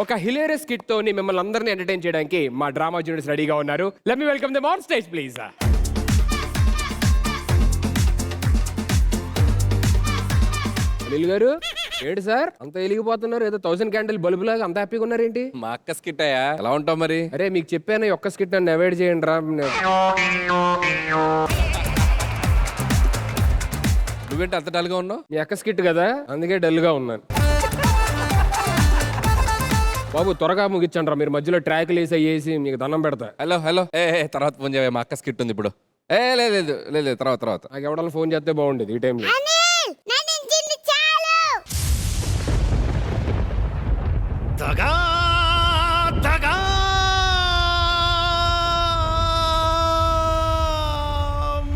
ఒక hilarious skit తోని మిమ్మల్ని అందరినీ ఎంటర్టైన్ చేయడానికి మా డ్రామా జూనియర్స్ రెడీగా ఉన్నారు. Let me welcome them on stage please. Anil గారు ఏంటి సార్ అంత వెలిగిపోతున్నారు? ఏదో 1000 క్యాండిల్ బల్బు లాగా అంత హ్యాపీగా ఉన్నారు ఏంటి? మా అక్క స్కిట్ అయ్యా, ఎలా ఉంటావు మరి? అరే మీకు చెప్పాను ఒక్క స్కిట్ నన్ను అవాయిడ్ చేయండి రా. నువ్వేంటి అంత డల్గా ఉన్నావు? మీ అక్క స్కిట్ కదా అందుకే డల్ గా ఉన్నాను. బాబు త్వరగా ముగించండి రా, మీరు మధ్యలో ట్రాక్లు వేసి మీకు దండం పెడతా. హలో హలో తర్వాత ఫోన్ చేయవా, మా అక్క స్కిట్ ఉంది ఇప్పుడు. లేదు లేదు లేదు లేదు, తర్వాత నాకు ఎవడన్నా ఫోన్ చేస్తే బాగుండేది ఈ టైంలో.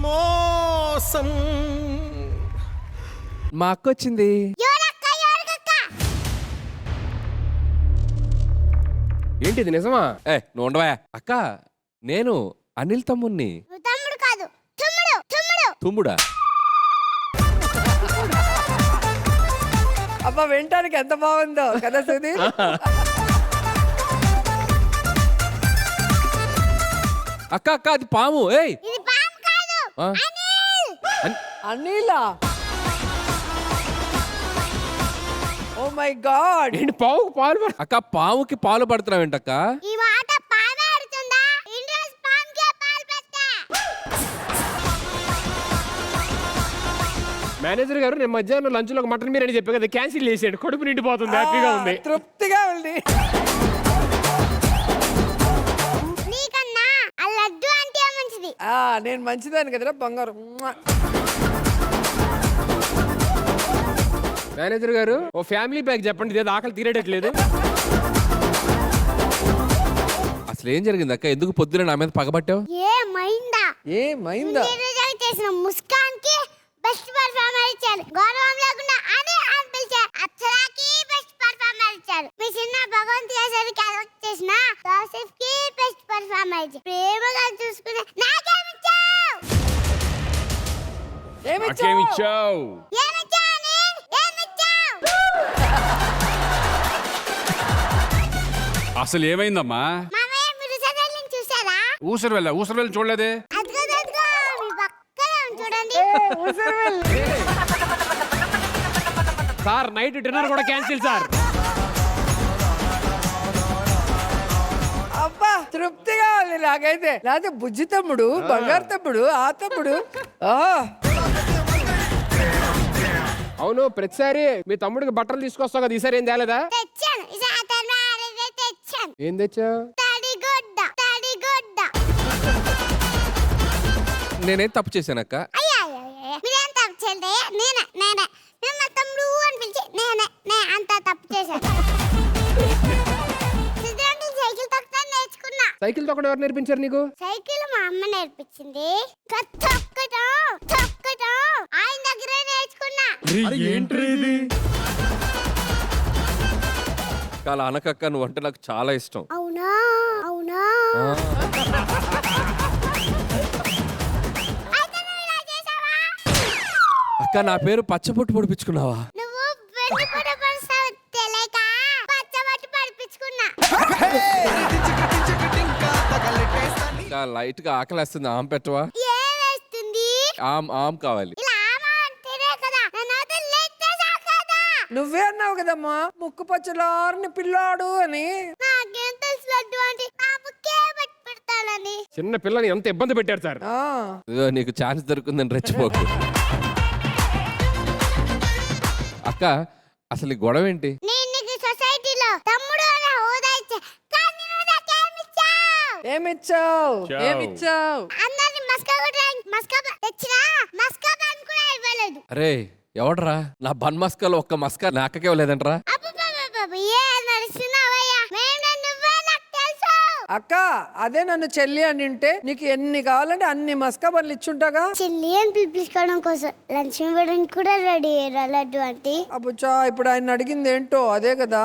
మోసం మా అక్క వచ్చింది. ఏంటి ఇది నిజమా? నువ్వు ఉండవా అక్క, నేను అనిల్ తమ్ముణ్ణి. తుమ్ముడా? అబ్బా వినటానికి ఎంత బాగుందో కదా సుధీర్. అక్క అక్క అది పాము. అనిలా, ఓ మై గాడ్. ఏంటి పావుకు పాలు అక్క పాముకి పాలు పడుతున్నావు ఏంటక్క? మేనేజర్ గారు నేను మధ్యాహ్నం లంచ్ లో మటన్ బిర్యానీ చెప్పా కదా, క్యాన్సిల్ చేసేయండి. కడుపు నిండిపోతుంది, హ్యాపీగా ఉంది. తృప్తిగా ఉంది. నేను మంచిదాన్ని కదరా బంగారు. మేనేజర్ గారు ఓ ఫ్యామిలీ ప్యాక్ చెప్పండి, ఇదేదో ఆకలి తీరేటట్లేదు. అసలు ఏం జరిగింది అక్క? ఎందుకు పొద్దున నా మీద పగబట్టావు? ఏమైందా? చేసిన ముస్కాన్ కి బెస్ట్ పర్ఫార్మర్ ఇచ్చారు. గౌరవం లేకుండా అనే అని పిలిచారు. అక్షరాకి బెస్ట్ పర్ఫార్మర్ ఇచ్చారు. మీ చిన్న భగవంత్ గారి క్యారెక్టర్ చేసిన జోసెఫ్ కి బెస్ట్ పర్ఫార్మర్ ఇచ్చారు. ప్రేమగా చూసుకునే నాకేమిచ్చావు? నాకేమిచ్చావు? అసలు ఏమైందమ్మా? మామయ్య మీరు సడన్గా చూసారా? ఊసరవెల్లి చూడలేదే. అదిగో మీ పక్కన చూడండి. సార్ నైట్ డిన్నర్ కూడా క్యాన్సిల్ సార్. అబ్బా తృప్తిగా ఉంది నాకైతే. లేకపోతే బుజ్జి తమ్ముడు, బంగారు తమ్ముడు, ఆ తమ్ముడు. అవును ప్రతిసారి మీ తమ్ముడికి బట్టలు తీసుకొస్తావు కదా, ఈసారి ఏం తేలేదా? తెచ్చాను. తెచ్చాను. ఏం తెచ్చా? తడిగుడ్డ. నేనేం తప్పు చేశానక్క? మీరేం తప్పు చేయలేదు. నేనే మేము మా తమ్ముడు అని పిలిచి నేనే అంతా తప్పు చేశాను. సైకిల్ తొక్కడం నేర్చుకున్నా. సైకిల్ తొక్కడం ఎవరు నేర్పించారు నీకు? సైకిల్ మా అమ్మ నేర్పించింది. తొక్కడం ఆయన దగ్గరే నేర్చుకున్నా. అలా అనకక్క, నువ్వు అంటే నాకు చాలా ఇష్టం. అవునా? అక్క నా పేరు పచ్చబొట్టు పొడిపించుకున్నావా? నువ్వు వెండి పొడ పడసావు తెలియక పచ్చబట్టి పడిపించుకున్నా. అక్క లైట్ గా ఆకలేస్తుంది, ఆమె పెట్టవా? ఏ వేస్తుంది? ఆమ్ కావాలి. ఇలా ఆమా అంటేనే కదా నన్ను వదిలేసేసావు కదా. నువ్వే అన్నావు కదమ్మా ముక్కు పచ్చలారని పిల్లాడు అని. నాకేం తెలుసు లడ్డు అంటే నా బుక్కే పట్టి పెడతానని. చిన్న పిల్లని ఎంత ఇబ్బంది పెట్టారు సార్. ఇదిగో నీకు ఛాన్స్ దొరుకుందని రెచ్చిపోకు. అక్క అసలు ఈ గొడవ ఏంటి? నేను నీకు సొసైటీలో తమ్ముడు అనే హోదా ఇచ్చా, కానీ నువ్వు నాకేమిచ్చావు? ఏమిచ్చావు? అందరిని మస్కా తెచ్చినా మస్కా పాన్ కూడా ఇవ్వలేదు. అరే ఎవడరా నా బన్ మస్కాలో ఒక్క మస్కా నా అక్కకే లేదంటరా? ఏ నడుస్తున్నావయ్యా? నువ్వే నాకు తెలుసు. అక్క అదే నన్ను చెల్లి అని ఉంటే నీకు ఎన్ని కావాలంటే అన్ని మస్కా పనులు ఇచ్చుంటాగా. చెల్లి అని పిలిపించుకోవడం కోసం లంచ్ ఇవ్వడానికి కూడా రెడీ అయ్యారా లడ్డు అంటే? అబ్బుచ్చా ఇప్పుడు ఆయన అడిగింది ఏంటో అదే కదా.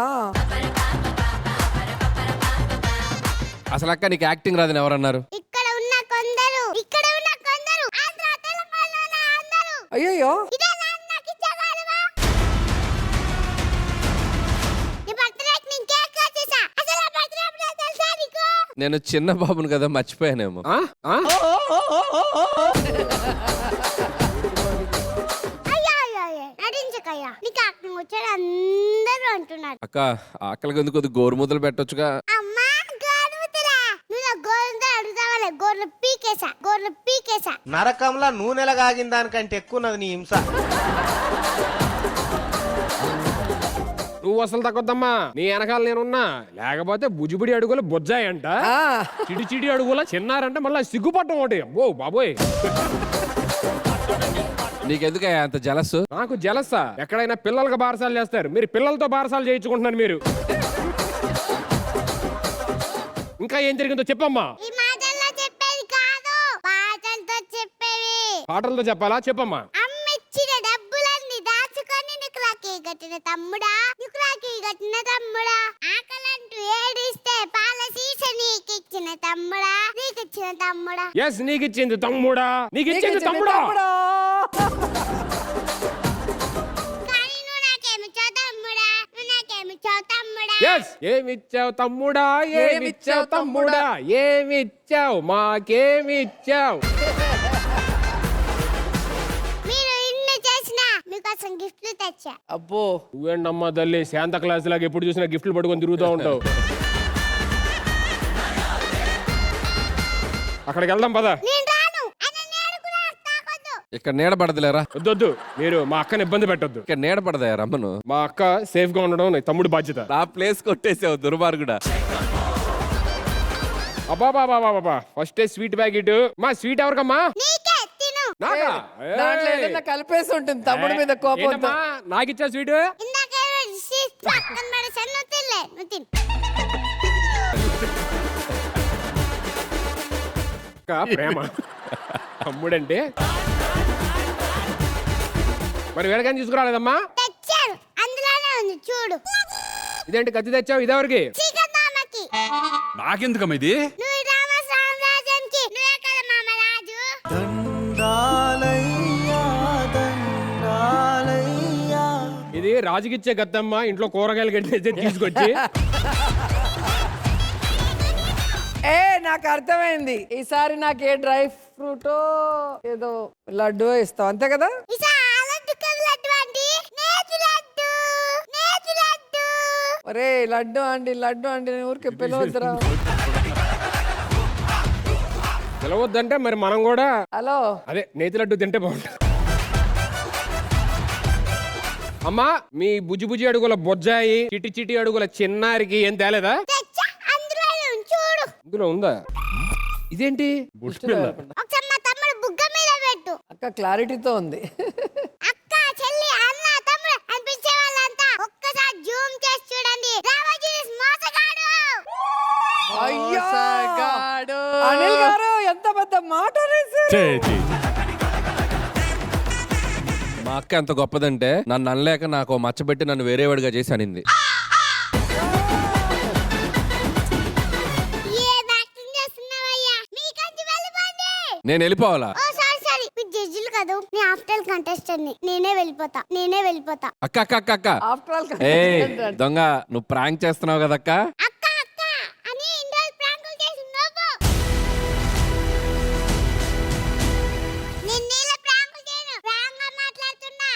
అసలు అక్క నీకు యాక్టింగ్ రాదని ఎవరన్నారు? ఇక్కడ ఉన్న కొందరు ఆంధ్ర తెలంగాణ అందరూ. అయ్యయ్యో ఇదే నాకు ఇచ్చేవాళ్ళవా? నీ బర్త్డేకి నేను కేక్ కట్ చేసి నేను చిన్న బాబుని కదా మర్చిపోయానేమో. ఆ? ఆ? అయ్యా నటించకయ్యా, నీకు యాక్టింగ్ వచ్చాడు అందరూ అంటున్నారు. అక్క ఆకలికి ఎందుకు కొద్ది గోరుముద్దలు పెట్టొచ్చుగా. అమ్మా గోరుముద్దలా, నువ్వు నా గోరుముద్దలు అడుగుతావాలే, గోర్లు పీకేసా. నరకంలో నూనెల కాగిన దానికంటే ఎక్కువ నీ హింస. నువ్వు అసలు తగ్గొద్దమ్మా, నీ వెనకాల నేనున్నా. లేకపోతే బుజిబుడి అడుగుల బొజ్జాయంట, ఆ, చిడి అడుగుల చిన్నారంట, మళ్ళీ సిగ్గుపట్టం ఒకటి. ఓ బాబోయ్, నీకెందుకయ్యా అంత జలస్? నాకు జలసా? ఎక్కడైనా పిల్లలకు బారసాలు చేస్తారు, మీరు పిల్లలతో బారసాలు చేయించుకుంటున్నారు మీరు. ఇంకా ఏం జరిగిందో చెప్పమ్మా. ఈ మాటల్లో చెప్పేది కాదు, పాటలతో చెప్పేవి. పాటలతో చెప్పాలా? చెప్పమ్మా. అమ్మిచ్చిన డబ్బులన్నీ దాచుకొని నీకు రాఖీ కట్టిన తమ్ముడా, ఆకలంటూ ఏడిస్తే పాల సీస నీకిచ్చిన తమ్ముడా. ఎస్, నీకిచ్చింది తమ్ముడా. తమ్ముడా. కానీ నువ్వు నాకేమిచ్చావు తమ్ముడా. ఎస్, ఏమిచ్చావు తమ్ముడా, ఏమిచ్చావు తమ్ముడా, ఏమిచ్చావు, మాకేమిచ్చావు. మీరు ఇన్ని చేసినా మీకోసం గిఫ్ట్లు తెచ్చా. అబ్బో, నువ్వేంటమ్మా తల్లి, శాంత క్లాస్ లాగా ఎప్పుడు చూసినా గిఫ్ట్లు పట్టుకొని తిరుగుతూ ఉంటావు. అక్కడికి వెళ్దాం పద. నేను రాను, నేను కూడా తాకొద్దు. ఇక్కడ నీడ పడదులేరా. వద్దొద్దు, మీరు మా అక్కని ఇబ్బంది పెట్టొద్దు. ఇక్కడ నీడ పడదయా రమ్మను. మా అక్క సేఫ్ గా ఉండడం నీ తమ్ముడి బాధ్యత. నా ప్లేస్ కొట్టేసావు దుర్మార్గుడా. అబ్బా, ఫస్ట్ స్వీట్ ప్యాకెట్. మా స్వీట్ ఎవరికమ్మా? నీకే తిను. నాకా? దాంట్లో ఏయ్. ఏదైనా కలిపేసి ఉంటుంది తమ్ముడి మీద కోపంతో. ఏంటమ్మా, నాకిచ్చా స్వీట్? ఇందాక పక్కన పడేసాను, నువ్వు తిను. అక్క ప్రేమ, తమ్ముడంటే. మరి వేడకని తీసుకురాలేదమ్మా? తెచ్చారు, అందులోనే ఉంది చూడు. ఇదేంటి కత్తి తెచ్చావు? ఇదెవరికి? చీకటి మామకి. నాకెందుకమ్మా ఇది? నువ్వు రామ సామ్రాజ్యానికి నువ్వే కదా మామ రాజు. ఇది రాజుకిచ్చే కత్తమ్మ, ఇంట్లో కూరగాయలు కట్టేసి తీసుకొచ్చి. ఏ నాకు అర్థమైంది, ఈసారి నాకు ఏ డ్రై ఫ్రూటో ఏదో లడ్డు ఇస్తావు అంతే కదా. లడ్డు అండి, నేతి లడ్డు. ఒరే లడ్డు అండి ఊరికి పిలవద్దురా. పిలవద్దంటే మరి మనం కూడా హలో, అదే నేతి లడ్డు తింటే బాగుంటుంది. అమ్మా, మీ బుజ్జి అడుగుల బొజ్జాయి, చిటి అడుగుల చిన్నారికి ఏం తేలేదా? తెచ్చా, అందులోనే ఉంది చూడు. ఇందులో ఉందా? ఇదేంటి? ఒకసారి మా తమ్ముడు బుగ్గ మీద పెట్టు. అక్క క్లారిటీతో ఉంది. అక్క, చెల్లి, అన్న, తమ్ముడు అనిపించే వాళ్ళంతా ఒక్కసారి జూమ్ చేసి చూడండి. రామోజీ మోసగాడు. అయ్యో అనిల్ గారు ఎంత పెద్ద మాట అనేసారు. మా అక్క ఎంత గొప్పదంటే నన్ను అనలేక నాకు మచ్చబెట్టి నన్ను వేరేవాడిగా చేసి అనింది. ఏం యాక్టింగ్ చేస్తున్నావయ్యా? మీకంచి వెళ్ళిపోండి. నేను వెళ్ళిపోవాలా? ఓ సారీ, మీరు జడ్జిలు కాదు, నేను ఆఫ్టర్ కంటెస్టెంట్ ని. నేనే వెళ్ళిపోతా. అక్క అక్క అక్క అక్క ఆఫ్టర్ ఆల్ ఏ దొంగ, నువ్వు ప్రాంక్ చేస్తున్నావు కదా అక్క. అక్క అని ఇండోర్ ప్రాంకులు చేసి నువ్వు. నేను నీళ్ళ ప్రాంకులు చేయను, ప్రాంక్ గా మాట్లాడుతున్నా.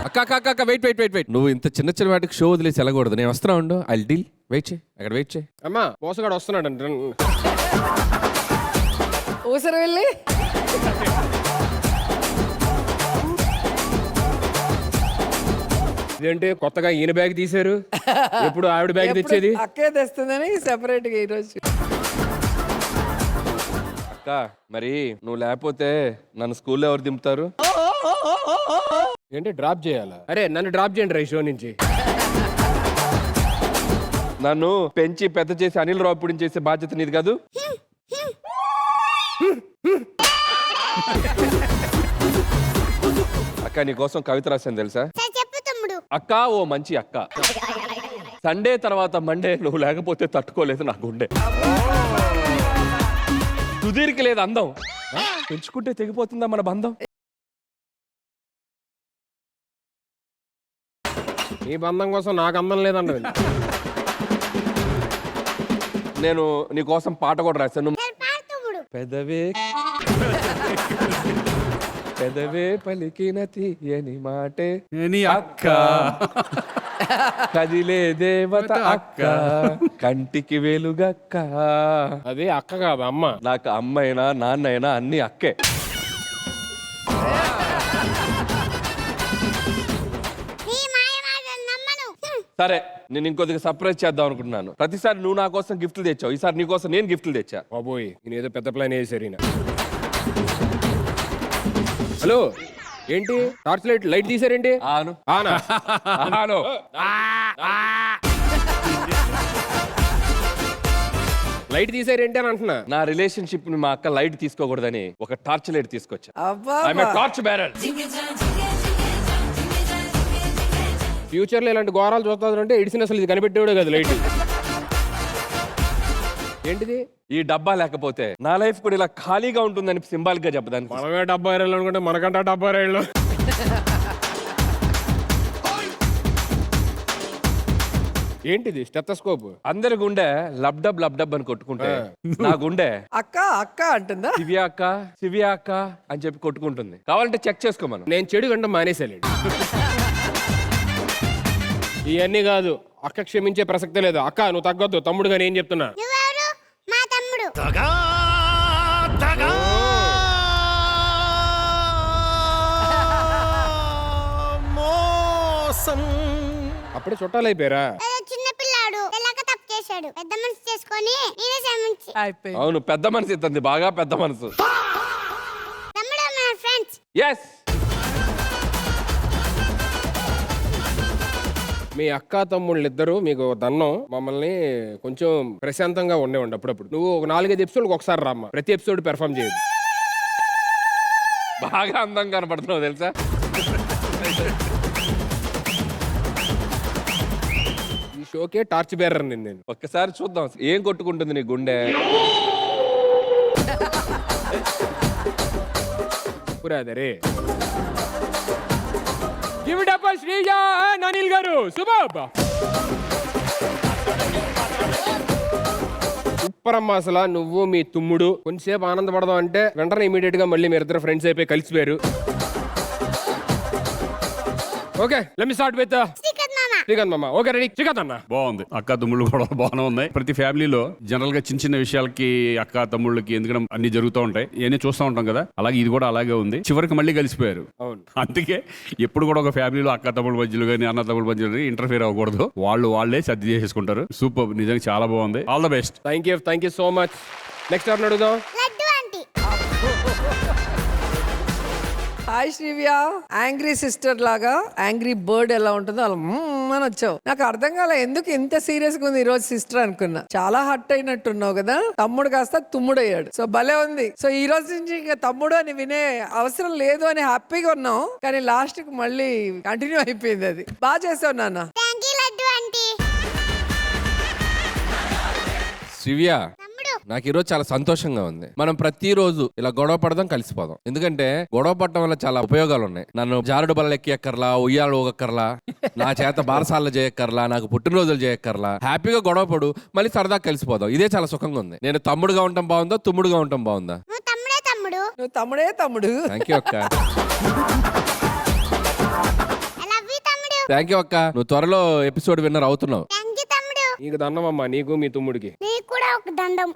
అక్క అక్క అక్క అక్క వెయిట్. నువ్వు ఇంత చిన్న వాటికి షో వదిలేసి వెళ్ళకూడదు. నేను వస్తున్నా ఉండు. I deal. వెయిట్ చేయి, అక్కడ వెయిట్ చేయి. అమ్మా, మోసగాడు వస్తున్నాడు అంటే. ఊసరు వెళ్ళి ఇదేంటి కొత్తగా ఈయన బ్యాగ్ తీశారు? ఎప్పుడు ఆవిడ బ్యాగ్ తెచ్చేది? అక్కే తెస్తుందని సెపరేట్ గా ఈరోజు. అక్క మరి నువ్వు లేకపోతే నన్ను స్కూల్లో ఎవరు దింపుతారు? ఏంటి డ్రాప్ చేయాలా? అరే నన్ను డ్రాప్ చేయండి రా ఈ షో నుంచి. నన్ను పెంచి పెద్ద చేసి అనిల్ రావుపుడిని చేసే బాధ్యత నీది కాదు. అక్క నీ కోసం కవిత రాశాను తెలుసా? సరే చెప్పు తమ్ముడు. అక్క ఓ మంచి అక్క, సండే తర్వాత మండే నువ్వు లేకపోతే తట్టుకోలేదు నా గుండె. సుధీర్కి లేదు అందం, పెంచుకుంటే తెగిపోతుందా మన బంధం? నీ బంధం కోసం నాకు అందం లేదండి. నేను నీ కోసం పాట కూడా రాశాను. సరే పాడు తమ్ముడు. పెదవే పెదవే పలికిన తీయని మాటే నీ అక్క కదిలే దేవత అక్క కంటికి వెలుగక్క. అది అక్క కాదు అమ్మ. నాకు అమ్మైనా నాన్నైనా అన్ని అక్కే. నీ మాయ మాటలు నమ్మను. సరే నేను ఇంకొద్దిగా సర్ప్రైజ్ చేద్దాం అనుకుంటున్నాను. ప్రతిసారి నువ్వు నా కోసం గిఫ్ట్లు తెచ్చావు, ఈసారి నీ కోసం నేను గిఫ్ట్లు తెచ్చా. బాబోయ్ నేను ఏదో పెద్ద ప్లాన్ వేసారు ఈయన. హలో ఏంటి టార్చ్ లైట్ తీసారేంటి? ఆను ఆనా ఆను. లైట్ తీసారేంటి అని అంటున్నా. నా రిలేషన్షిప్ ని మా అక్క లైట్ తీసుకోకూడదని ఒక టార్చ్ లైట్ తీసుకొచ్చా. అబ్బా టార్చ్ బ్యారర్. ఫ్యూచర్ లో ఇలాంటి ఘోరాలు చూస్తుంది అంటే ఎడిసిన్ అసలు ఇది కనిపెట్టేవాడే కదా లైట్. ఏంటిది? ఈ డబ్బా లేకపోతే నా లైఫ్ కూడా ఇలా ఖాళీగా ఉంటుందని సింబాలిక్ గా చెప్పడానికి. మనమే 70 ఏళ్ళు అనుకుంటే మనకంటే 70 ఏళ్ళు. ఏంటిది? స్టెథోస్కోప్. అందరి గుండె లబ్డబ్ అని కొట్టుకుంటే నా గుండె అక్క అక్క అంటుందా? సివియా అక్క అని చెప్పి కొట్టుకుంటుంది. కావాలంటే చెక్ చేసుకో మనం. నేను చెడు గంట మానేసాను. ఇవన్నీ కాదు, అక్క క్షమించే ప్రసక్తే లేదు. అక్క నువ్వు తగ్గొద్దు, తమ్ముడుగా నేను చెప్తున్నా. నువ్వెవరు? మా తమ్ముడు. అప్పుడే చుట్టాలు అయిపోయారా? ఏదో చిన్న పిల్లాడు తెల్లక తప్పు చేశాడు. పెద్ద మనసు చేసుకొని నేనే క్షమించి. అయిపోయింది. అవును, పెద్ద మనసు ఇస్తుంది, బాగా పెద్ద మనసు. తమ్ముడు మన ఫ్రెండ్స్. ఎస్. మీ అక్క తమ్ముళ్ళు ఇద్దరు మీకు దన్నం. మమ్మల్ని కొంచెం ప్రశాంతంగా ఉండేవండి అప్పుడప్పుడు. నువ్వు ఒక 4-5 ఎపిసోడ్కి ఒకసారి రామ్మా, ప్రతి ఎపిసోడ్ పెర్ఫామ్ చేయదు. బాగా అందంగా కనపడుతున్నావు తెలుసా. ఈ షోకే టార్చ్ బేరర్ నేను. ఒక్కసారి చూద్దాం ఏం కొట్టుకుంటుంది నీ గుండె. పురాదరే Give it up for Srija and Anil garu. Superb. Super అమ్మా. అసలు నువ్వు మీ తమ్ముడు కొంచెంసేపు ఆనందపడదాం అంటే వెంటనే ఇమీడియట్ గా మళ్ళీ మీరిద్దరు ఫ్రెండ్స్ అయిపోయి కలిసిపోయారు. Okay let me start with Srikanth మామ. శ్రీకాంత్ మామ. Okay ready? శ్రీకాంత్ అన్న. బాగుంది. అక్క తమ్ముళ్ళు కూడా బాగానే ఉన్నాయి. ప్రతి ఫ్యామిలీలో జనరల్ గా చిన్న చిన్న విషయాలకి అక్క తమ్ముళ్ళకి ఎందుకంటే అన్ని జరుగుతూ ఉంటాయి, ఇవన్నీ చూస్తూ ఉంటాం కదా. అలాగే ఇది కూడా అలాగే ఉంది. చివరికి మళ్ళీ కలిసిపోయారు. అవును. అందుకే ఎప్పుడు కూడా ఒక ఫ్యామిలీలో అక్క తమ్ముళ్ళ మధ్యలో కానీ అన్న తమ్ముళ్ళ మధ్యలో ఇంటర్ఫియర్ అవ్వకూడదు. వాళ్ళే సర్ది చేసేసుకుంటారు. సూపర్, నిజంగా చాలా బాగుంది. All the best. Thank you so much. Next ఎవరిని అడుగుదాం? Laddu aunty. Hi Shrivya. Angry sister లాగా యాంగ్రీ బర్డ్ ఎలా ఉంటుందో అలా అని వచ్చావు. నాకు అర్థం కాలే ఎందుకు ఇంత సీరియస్ గా ఉంది ఈ రోజు సిస్టర్ అనుకున్నా. చాలా హట్ అయినట్టున్నావు కదా. తమ్ముడు కాస్త తుమ్ముడు అయ్యాడు. సో భలే ఉంది. సో ఈ రోజు నుంచి ఇంకా తమ్ముడు అని వినే అవసరం లేదు అని హ్యాపీగా ఉన్నావు. కానీ లాస్ట్ కి మళ్ళీ కంటిన్యూ అయిపోయింది. అది బాగా చేసావు నాన్న. Thank you Laddu aunty. Shivya, తమ్ముడు నాకు ఈరోజు చాలా సంతోషంగా ఉంది. మనం ప్రతిరోజు ఇలా గొడవ పడదాం, కలిసిపోదాం. ఎందుకంటే గొడవ పడటం వల్ల చాలా ఉపయోగాలు ఉన్నాయి. నన్ను జారుడు బల్ల ఎక్కర్లా, ఉయ్యాలు ఊగక్కర్లా, నా చేత బారసాల చేయక్కర్లా, నాకు పుట్టినరోజులు చేయక్కర్లా. హ్యాపీగా గొడవ పడు, మళ్ళీ సరదా కలిసిపోదాం. ఇదే చాలా సుఖంగా ఉంది. నేను తమ్ముడుగా ఉండటం బాగుందా, తుమ్ముడుగా ఉండటం బాగుందా? నువ్వు తమ్ముడే తమ్ముడు. నువ్వు తమ్ముడే తమ్ముడు. థ్యాంక్ యూ అక్క. ఐ లవ్ యూ తమ్ముడు. థ్యాంక్ యూ అక్క. నువ్వు త్వరలో ఎపిసోడ్ విన్నర్ అవుతున్నావు. థ్యాంక్ యూ తమ్ముడు. నీకు దండం అమ్మా, నీకు మీ తమ్ముడికి. నీకు కూడా ఒక దండం.